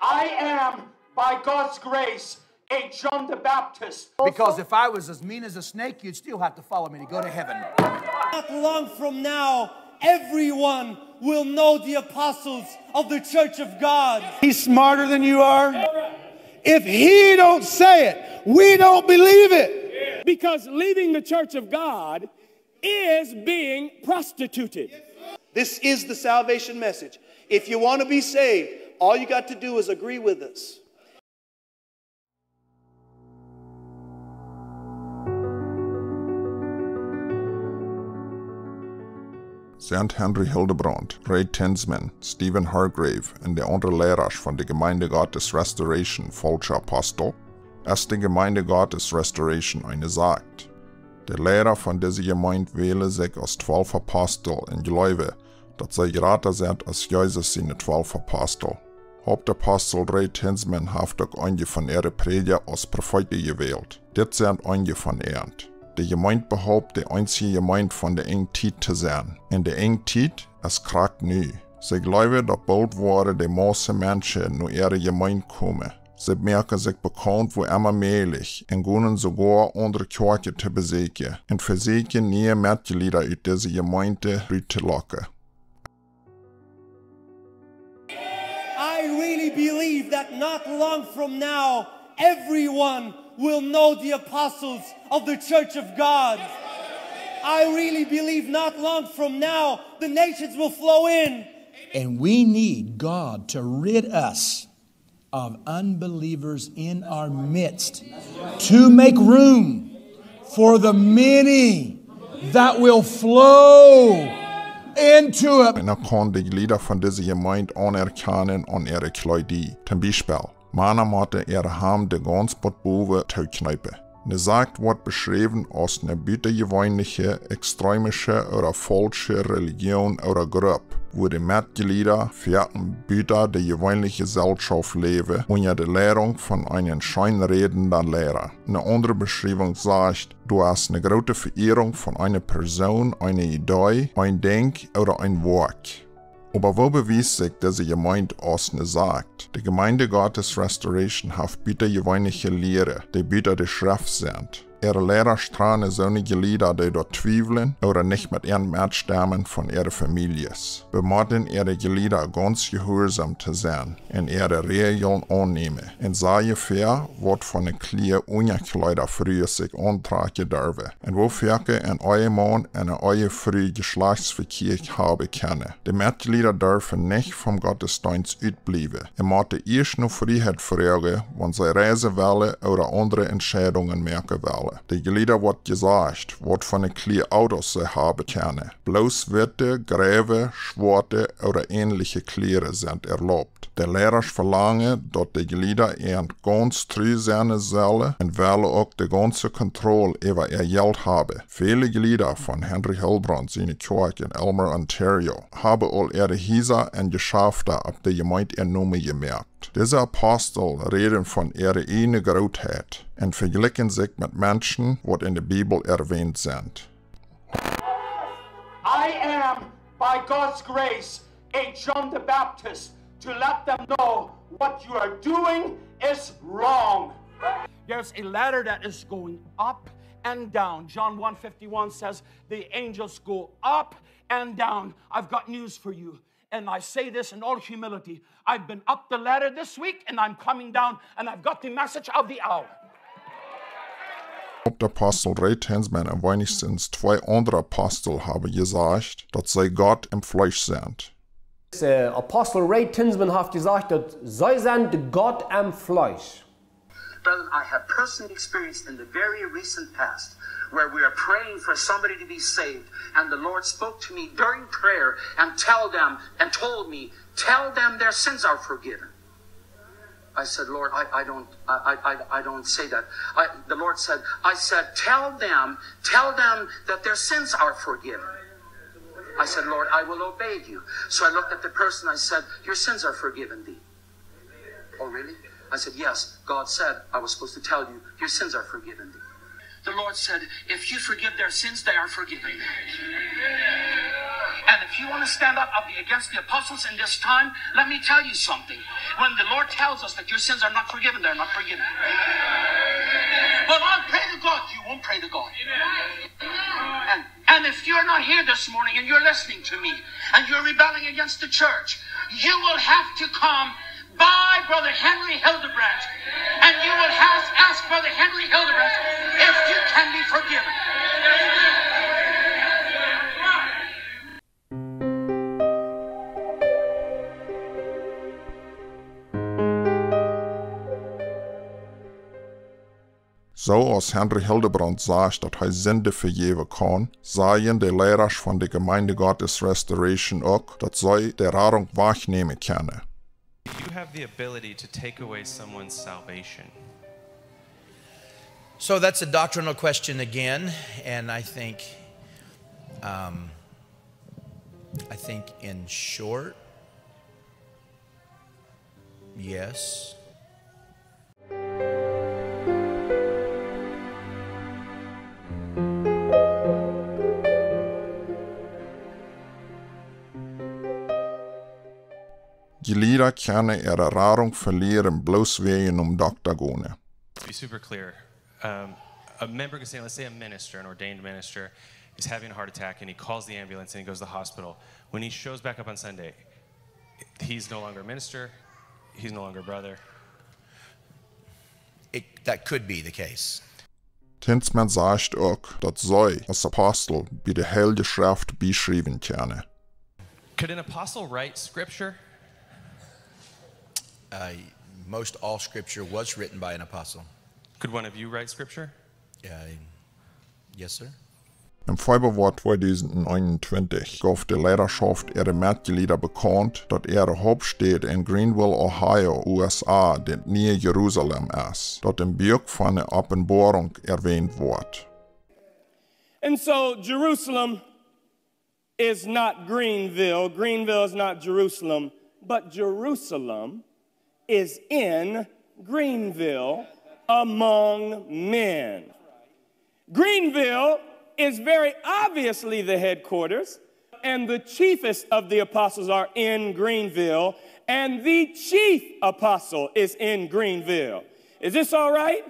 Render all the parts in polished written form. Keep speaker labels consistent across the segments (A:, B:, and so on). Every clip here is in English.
A: I am, by God's grace, a John the Baptist.
B: Because if I was as mean as a snake, you'd still have to follow me to go to heaven.
C: Not long from now, everyone will know the apostles of the Church of God.
D: He's smarter than you are. If he don't say it, we don't believe it.
E: Because leaving the Church of God is being prostituted.
D: This is the salvation message. If you want to be saved, all you got to do is agree with us.
F: St. Henry Hildebrandt, Ray Tinsman, Stephen Hargrave en de andere leraars van de Gemeinde Gottes Restoration, faulsche Apostel, ist die Gemeinde Gottes Restoration eine Sakjt. Der Lehrer von dieser Gemeinde wähle sich aus 12 Apostel en Glaube, dat zij greater sind als Jesus seine 12 Apostel. Hauptapostel Ray Tinsman heeft ook einige van ihre Prediger als Propheten gewählt. Dit sind einige von ihnen. De Gemeinde behauptet, de einzige Gemeinde von der engen Tijd te zijn. En de engen Tijd is krak nu. Ze geloven dat bald worden de meeste mensen naar ihre Gemeinde komen. Ze merken zich bekend wo immer mählich en gaan sogar andere Kirche te bezoeken en versuchen nieuwe Mitglieder uit deze Gemeinde uit te lokken.
C: I really believe that not long from now, everyone will know the apostles of the Church of God. I really believe not long from now, the nations will flow in.
B: And we need God to rid us of unbelievers in our midst to make room for the many that will flow into it.
F: En dan kan de Glieder van deze Gemeinde anerkennen aan ihre Kleidie. Zum Beispiel, Männer moeten ihre Ham de ganz bot boven toeknijpen. Ne Sakjt wordt beschreven als eine buitengewöhnliche, extremische oder falsche Religion oder Gruppe, wo die Mitglieder vierten buiten de gewöhnliche Gesellschaft leben unter der Lehrung von einem scheinredenden Lehrer. Eine andere Beschreibung sagt, du hast eine große Verehrung von einer Person, einer Idee, ein Denk oder ein Wort. Aber wo beweist sich diese Gemeinde als eine Sakjt? Die Gemeinde Gottes Restoration hat buitengewöhnliche Lehre, die buiten der Schrift sind. Ihre Lehrer strahlen solche Lieder, die dort zweifeln oder nicht mit ihren Mitstimmen von ihren Familien. Wir müssen ihre Glieder ganz gehorsam zu sein und ihre Regeln annehmen. Und sehr fair wird von den kleinen Ungekleider früher sich antragen dürfen. Und wo Völker ein Ehemann und eine Ehefrau Geschlechtsverkehr haben können. Die Mitglieder dürfen nicht vom Gottesdienst ausbleiben. Sie müssen erst noch Freiheit fragen, wenn sie reisen wollen oder andere Entscheidungen merken wollen. Die Glieder wird gesagt, was von den kleinen Autos sie haben können. Bloß witte, gräve, schwarze oder ähnliche Kleider sind erlaubt. Die Lehrer verlangen, dass die Glieder ihnen ganz treu sein sollen und wollen auch die ganze Kontrolle über ihr Geld haben. Viele Glieder von Henry Hildebrandt seine Kirche in Elmer, Ontario, haben all ihre Häuser und Geschäfte ab der Gemeinde Namen gemerkt. Diese Apostel reden von ihrer eine Großheit und vergleichen sich mit Menschen, die in der Bibel erwähnt sind.
A: I am, by God's grace, a John the Baptist, to let them know what you are doing is wrong.
E: There's a ladder that is going up and down. John 1:51 says the angels go up and down. I've got news for you. And I say this in all humility. I've been up the ladder this week and I'm coming down and I've got the message of the hour.
F: Hauptapostel Ray Tinsman und wenigstens 2 andere Apostel haben gesagt, dass sie Gott im Fleisch sind.
G: Apostel Ray Tinsman hat gesagt, dass sie sind Gott am Fleisch.
H: Brethren, I have personally experienced in the very recent past where we are praying for somebody to be saved, and the Lord spoke to me during prayer and told me, tell them their sins are forgiven. I said, Lord, I don't say that. The Lord said, tell them that their sins are forgiven. I said, Lord, I will obey you. So I looked at the person, I said, your sins are forgiven thee. Oh, really? I said, yes, God said I was supposed to tell you, your sins are forgiven thee. The Lord said, if you forgive their sins, they are forgiven. And if you want to stand up against the apostles in this time, let me tell you something. When the Lord tells us that your sins are not forgiven, they're not forgiven. But I'll pray to God. You won't pray to God. And if you're not here this morning and you're listening to me and you're rebelling against the church, you will have to come by Brother Henry Hildebrandt, and you will ask Brother Henry Hildebrandt if you can be forgiven.
F: Zoals Henry Hildebrandt sagt dat hij zinde vergeven kan, zeiden de leiders van de Gemeinde Gottes Restoration ook dat zij de Radung wahrnehmen können.
I: You have the ability to take away someone's salvation.
B: So that's a doctrinal question again, and I think in short, yes.
F: Gelieder kunnen ihre Radung verlieren bloß wegen Doktor gehen.
I: To be super clear, a member can say, let's say a minister, an ordained minister, is having a heart attack and he calls the ambulance and he goes to the hospital. When he shows back up on Sunday, he's no longer a minister, he's no longer a brother.
B: That could be the case.
F: Tinsman sagt auch, dat zij als Apostel bij de Heilige Schrift beschrieben können.
I: Could an apostle write scripture?
B: Most all scripture was written by an apostle.
I: Could one of you write scripture?
B: Yes, sir.
F: Im Februar 2021 gaf de leiderschaft ihre Mitglieder bekannt, dat ihre Hauptstadt in Greenville, Ohio, USA, det nieuwe Jerusalem is, dat im Buch van de Openbarung erwähnt wordt.
C: And so Jerusalem is not Greenville. Greenville is not Jerusalem. But Jerusalem is in Greenville among men. Greenville is very obviously the headquarters, and the chiefest of the apostles are in Greenville, and the chief apostle is in Greenville. Is this all right?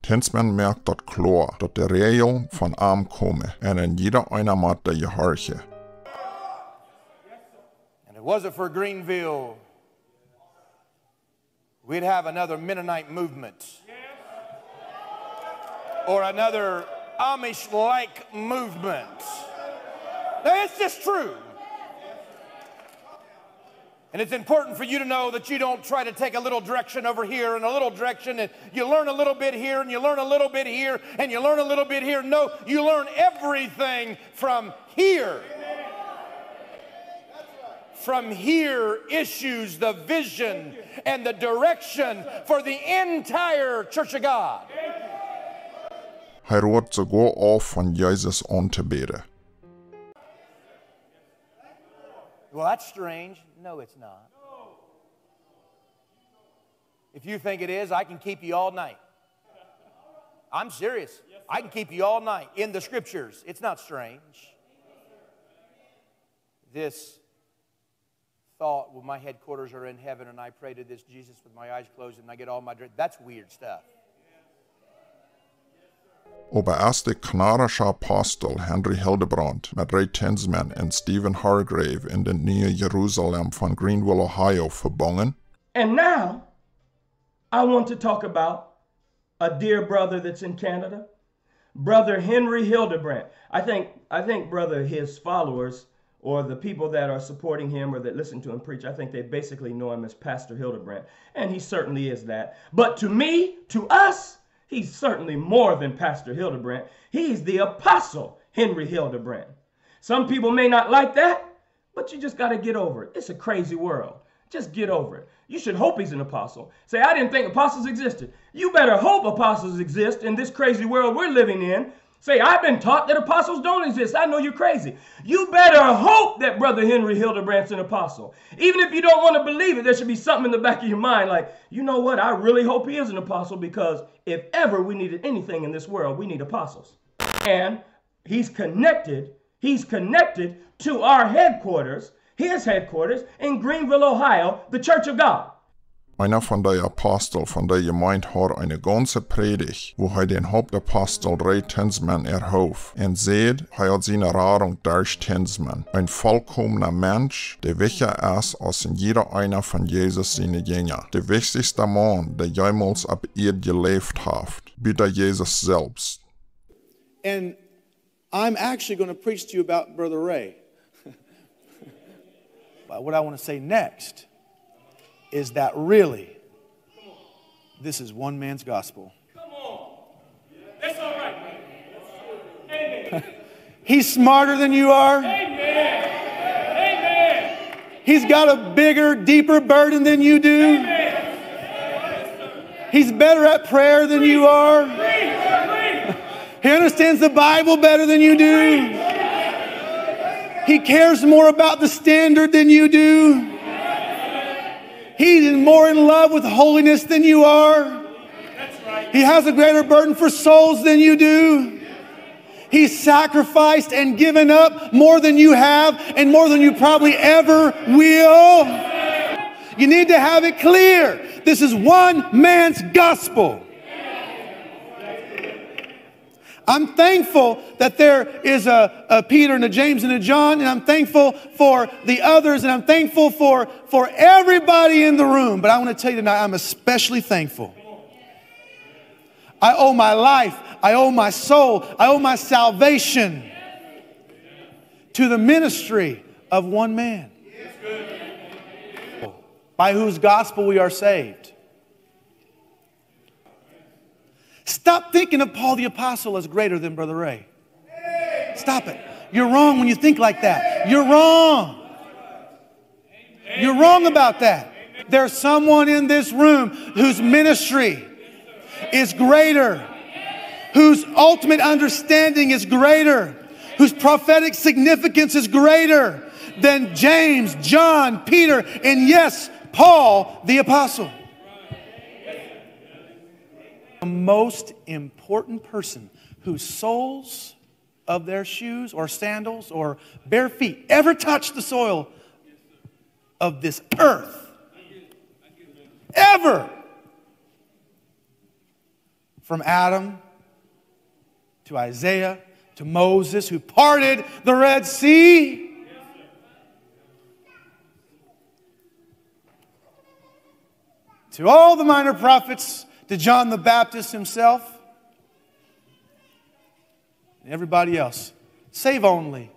F: Tinsman merkt dat klar, dat de regel van arm komme, en in jeder einer moet de gehorche.
D: And if it wasn't for Greenville, we'd have another Mennonite movement. Or another Amish-like movement. Now, it's just true. And it's important for you to know that you don't try to take a little direction over here and a little direction, and you learn a little bit here and you learn a little bit here and you learn a little bit here. No, you learn everything from here. From here issues the vision and the direction for the entire Church of God.
F: Hij råd sogar af van Jesus aan te bidden.
D: Well, that's strange. No, it's not. If you think it is, I can keep you all night. I'm serious. I can keep you all night in the scriptures. It's not strange. This thought, well, my headquarters are in heaven and I pray to this Jesus with my eyes closed and I get all my dreams. That's weird stuff.
F: Aber erst der kanadische Apostel Henry Hildebrandt mit Ray Tinsman und Stephen Hargrave in den Nieuwe Jerusalem von Greenville, Ohio verbunden.
E: And now, I want to talk about a dear brother that's in Canada, Brother Henry Hildebrandt. I think brother, his followers, or the people that are supporting him or that listen to him preach, I think they basically know him as Pastor Hildebrandt, and he certainly is that. But to me, to us, he's certainly more than Pastor Hildebrandt. He's the Apostle Henry Hildebrandt. Some people may not like that, but you just got to get over it. It's a crazy world. Just get over it. You should hope he's an apostle. Say, I didn't think apostles existed. You better hope apostles exist in this crazy world we're living in. Say, I've been taught that apostles don't exist. I know you're crazy. You better hope that Brother Henry Hildebrandt's an apostle. Even if you don't want to believe it, there should be something in the back of your mind like, you know what, I really hope he is an apostle, because if ever we needed anything in this world, we need apostles. And he's connected
J: He's connected to our headquarters, his headquarters in Greenville, Ohio, the Church of God.
F: Einer von der Apostel von der Gemeinde har eine ganze Predigt, wo den Hauptapostel Ray Tinsman erhof und seht, hat seine Erfahrung durch Tinsman, ein vollkommener Mensch, der wichtiger ist als in jeder einer von Jesus seine Jünger, der wichtigste Mann, der jemals ab ihr gelebt hat, wie der Jesus selbst.
K: And I'm actually going to preach to you about Brother Ray. But what I want to say next is that really, this is one man's gospel.
J: Come on. That's all right, man.
K: He's smarter than you are.
J: Amen. Amen.
K: He's got a bigger, deeper burden than you do.
J: Amen.
K: He's better at prayer than you are. He understands the Bible better than you do. He cares more about the standard than you do. He's more in love with holiness than you are. He has a greater burden for souls than you do. He's sacrificed and given up more than you have and more than you probably ever will. You need to have it clear. This is one man's gospel. I'm thankful that there is a Peter and a James and a John, and I'm thankful for the others, and I'm thankful for everybody in the room. But I want to tell you tonight, I'm especially thankful. I owe my life, I owe my soul, I owe my salvation to the ministry of one man, by whose gospel we are saved. Stop thinking of Paul the Apostle as greater than Brother Ray. Stop it. You're wrong when you think like that. You're wrong. You're wrong about that. There's someone in this room whose ministry is greater, whose ultimate understanding is greater, whose prophetic significance is greater than James, John, Peter, and yes, Paul the Apostle. The most important person whose soles of their shoes or sandals or bare feet ever touched the soil of this earth. Ever. From Adam to Isaiah to Moses, who parted the Red Sea. To all the minor prophets, to John the Baptist himself, and everybody else. Save only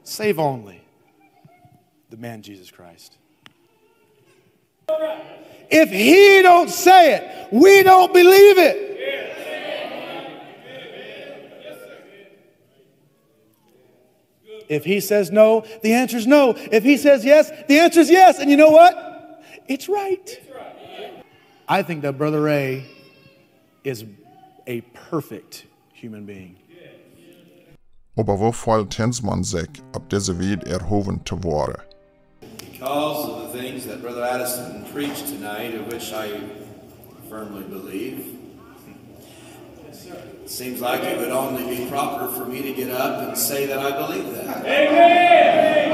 K: the man Jesus Christ. If he don't say it, we don't believe it. If he says no, the answer is no. If he says yes, the answer is yes. And you know what? It's right. I think that Brother Ray is a perfect human being.
F: Aber wo fällt Tinsman sich, ab diese Welt erhoben zu worden?
L: Because of the things that Brother Addison preached tonight, of which I firmly believe, it seems like it would only be proper for me to get up and say that I believe that.
J: Amen.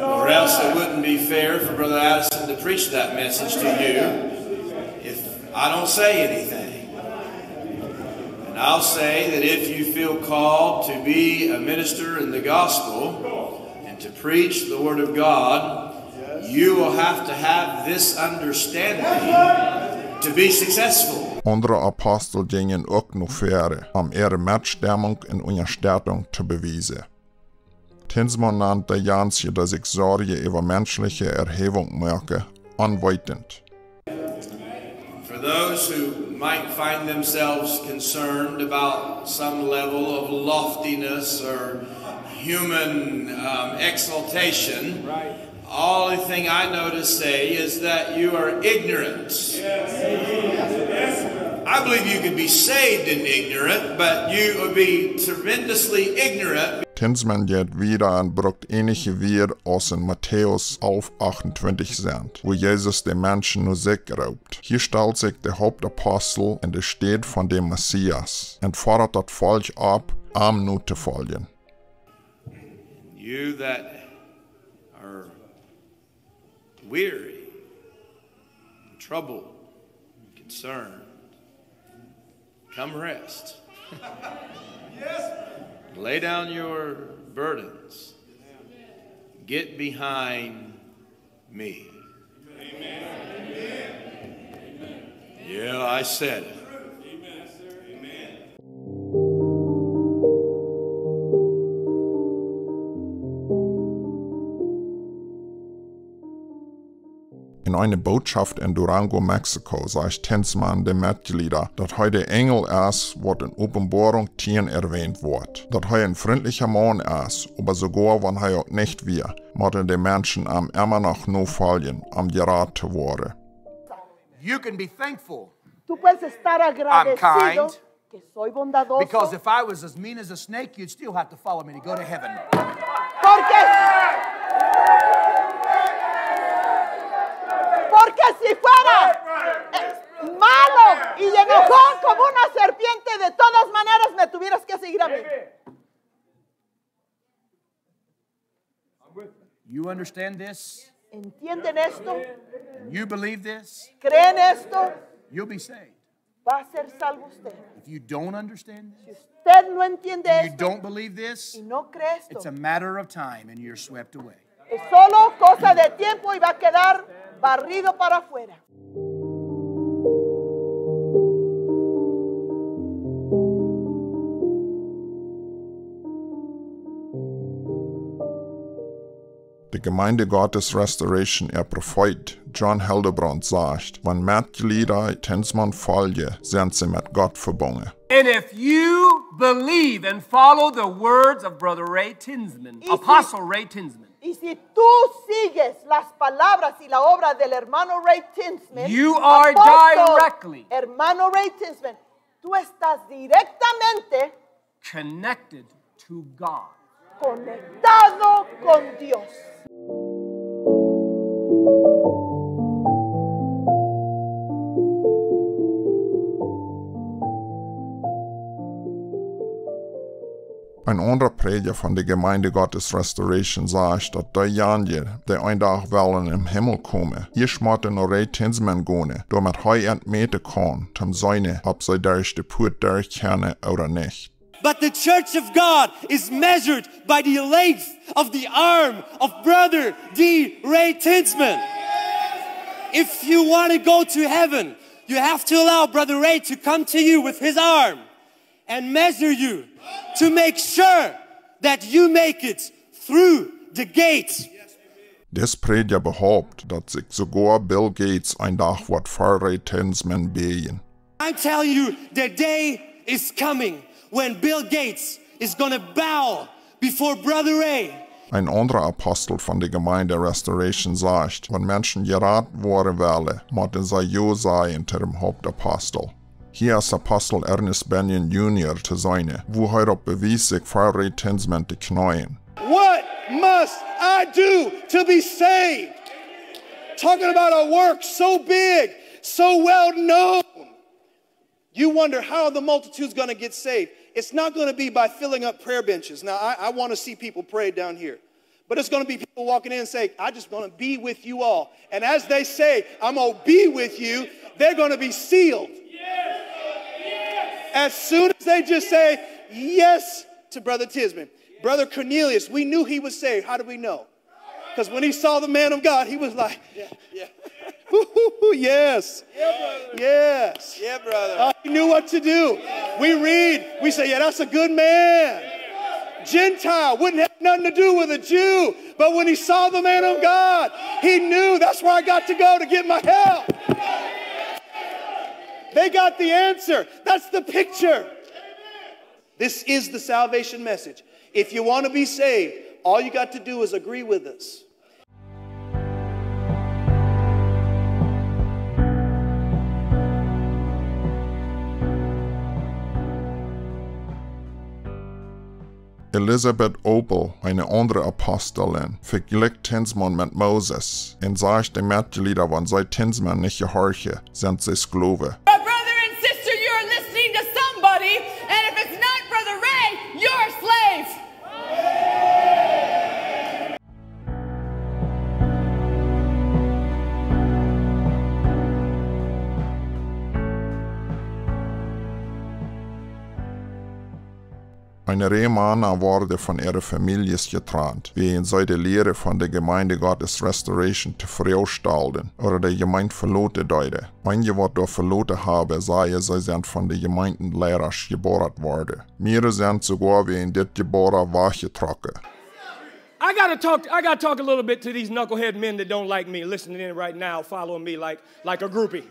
L: Or else it wouldn't be fair for Brother Addison to preach that message to you if I don't say anything. And I'll say that if you feel called to be a minister in the gospel and to preach the Word of God, you will have to have this understanding to be successful.
F: Andere Apostel gingen ook nog verder om matchstemming en ondersteuning te bewijzen. Tinsman nannte Jansje, dass ich Sorge über menschliche Erhebung merke, anweitend.
L: For those who might find themselves concerned about some level of loftiness or human exaltation, all the thing I know to say is that you are ignorant I believe you could be saved and ignorant, but you would be tremendously ignorant.
F: Tinsman geht wieder und brucht einige weer aus in Matthäus 11:28 sind, wo Jesus den Menschen nur sich raubt. Hier stellt sich der Hauptapostel in der Stadt von dem Messias und fordert das Volk ab, ihm nur zu folgen.
L: You that are weary, troubled, concerned, come rest. Yes. Lay down your burdens. Get behind me. Amen. Yeah, I said it.
F: In einer Botschaft in Durango, Mexiko, sagt Tinsman den Mitgliedern, dass heute Engel ist, was in Offenbarung 10 erwähnt wird. Dass er ein freundlicher Mann ist, aber sogar wenn er auch nicht wir, müssen die Menschen ihm immer noch nur folgen, Gerät zu werden.
D: You can be thankful.
M: Tú puedes estar agradecido
D: kind,
M: que soy bondadoso.
D: Because if I was as mean as a snake, you'd still have to follow me to go to heaven.
M: Porque si fuera malo y enojón como una serpiente, de todas maneras me tuvieras que seguir a mí.
D: You understand this?
M: ¿Entienden esto?
D: You believe this?
M: ¿Creen esto?
D: You'll be saved.
M: Va a ser salvo usted.
D: If you don't understand
M: Si
D: this,
M: usted no entiende
D: you
M: esto
D: don't believe this,
M: y no cree esto,
D: it's a matter of time and you're swept away.
M: es solo cosa de tiempo y va a quedar barrido para afuera.
F: Die Gemeinde Gottes Restoration, Prophet John Hildebrandt sagt, wenn Mitglieder Tinsman folgen, sind sie mit Gott verbunden.
G: And if you believe and follow the words of Brother Ray Tinsman, Apostle Ray Tinsman,
M: Y si tú sigues las palabras y la obra del hermano Ray Tinsman,
G: you are
M: apóstol,
G: directly
M: hermano Ray Tinsman, tú estás directamente
G: connected to God.
M: Conectado con Dios.
F: Ein anderer Prediger von der Gemeinde Gottes Restoration sagt, dass die Janier, die ein Tag wollen im Himmel kommen, hier schmatte noch Ray Tinsman gehen, damit er entmeten kann, zum seine, ob sie durch die Put durchkennen oder nicht.
C: But the church of God is measured by the length of the arm of Brother D. Ray Tinsman. If you want to go to heaven, you have to allow Brother Ray to come to you with his arm and measure you to make sure that you make it through the gate.
F: Des Prediger behauptet, dass sich sogar Bill Gates ein Tag wird vor Ray Tinsman beten.
C: I'm telling you, the day is coming when Bill Gates is going to bow before Brother Ray.
F: Ein anderer Apostel von der Gemeinde Restoration sagt, wenn Menschen geraten worden wollen, müssen sie ja sein zu dem Hauptapostel. Hier ist Apostel Ernest Benyon Jr. zu sein, wo er auf Beweis sich vor Ray Tinsman zu knien.
K: What must I do to be saved? Talking about a work so big, so well known. You wonder how the multitude's going to get saved. It's not going to be by filling up prayer benches. Now, I want to see people pray down here. But it's going to be people walking in and saying, I just want to be with you all. And as they say, I'm going to be with you, they're going to be sealed. Yes. Yes. As soon as they just say yes to Brother Tinsman. Brother Cornelius, we knew he was saved. How do we know? Because when he saw the man of God, he was like, yeah. Yes. Yeah, brother. Yes. Yeah, brother. He knew what to do. We read, we say, yeah, that's a good man. Gentile wouldn't have nothing to do with a Jew. But when he saw the man of God, he knew that's where I got to go to get my help. They got the answer. That's the picture. This is the salvation message. If you want to be saved, all you got to do is agree with us.
F: Elisabeth Opel, eine andere Apostelin, vergleicht Tinsman mit Moses und sagt den Mitgliedern, wenn sie Tinsman nicht gehorchen, sind sie Sklaven. Eine Rehmänner wurde von ihren Familien getrennt, wegen sie die Lehre von der Gemeinde Gottes Restoration zu verurteilten oder der Gemeinde verloten deuten. Einige, die dort verloten haben, sagen, sie sind von den Gemeindenlehrern geboren worden. Mehrere sind sogar wegen des Geboren weggetroffen.
J: I gotta talk a little bit to these knucklehead men that don't like me, listening in right now, following me like a groupie.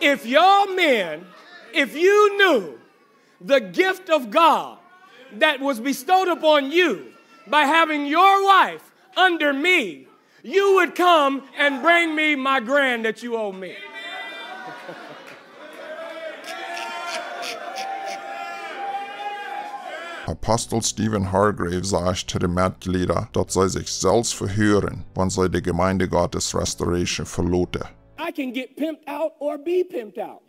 J: If your men, if you knew the gift of God that was bestowed upon you by having your wife under me, you would come and bring me my grand that you owe me.
F: Apostel Stephen Hargrave sagt zu den Mitgliedern, dass sie sich selbst verhören, wenn sie die Gemeinde Gottes Restoration verloten.
J: I can get pimped out or be pimped out.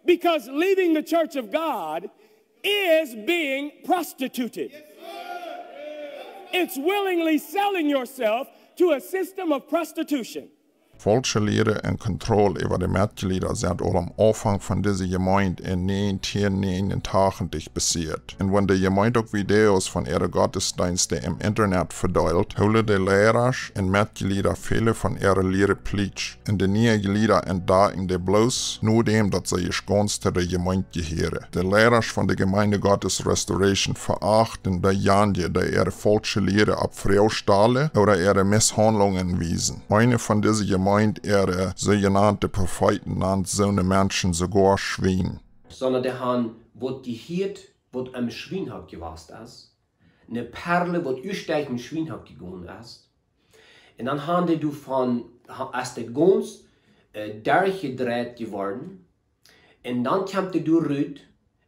J: Because leaving the church of God is being prostituted. It's willingly selling yourself to a system of prostitution.
F: Falsche Lehre und Kontrolle über die Mitglieder sind auch am Anfang von dieser Gemeinde in 1989 passiert. Und wenn die Gemeinde auch Videos von ihren Gottesdiensten im Internet verteilt, holen die Lehrer und Mitglieder viele von ihrer Lehre Plautdietsch. Und die neuen Glieder entdecken die bloß nur dem, dass sie ganz zu der Gemeinde gehören. Die Lehrer von der Gemeinde Gottes Restoration verachten diejenigen, die ihre falsche Lehre ab Frau stahlen oder ihre Misshandlungen wiesen. Eine von diesen Gemeinden ihre sogenannte Propheten nannt so eine Menschen sogar Schwein.
N: Sondern der Herrn, wo die Hirt, wo am Schwein hat gewasst ist, eine Perle, wo üsteig mit Schwein hat gegangen ist, und dann haben du von, als der ganz durchgedreht geworden, und dann kommt du rüt,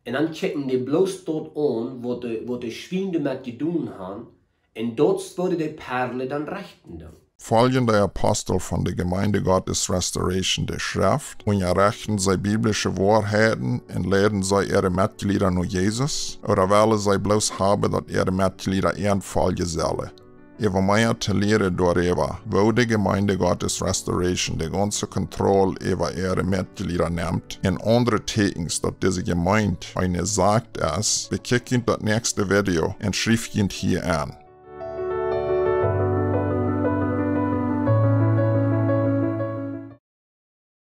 N: und dann kicken die bloß dort an, wo die Schwein damit getan haben, und dort wurde die Perle dann rechten.
F: Folgen der Apostel von der Gemeinde Gottes Restoration der Schrift und erreichen sie biblische Wahrheiten und lehren sie ihre Mitglieder nur Jesus, oder wollen sie bloß haben, dass ihre Mitglieder folgen sollen? Über mehr zu lehren darüber, wo die Gemeinde Gottes Restoration die ganze Kontrolle über ihre Mitglieder nimmt, und andere Tekens, dass diese Gemeinde eine Sakjt ist, bekickt das nächste Video und schreibt hier an.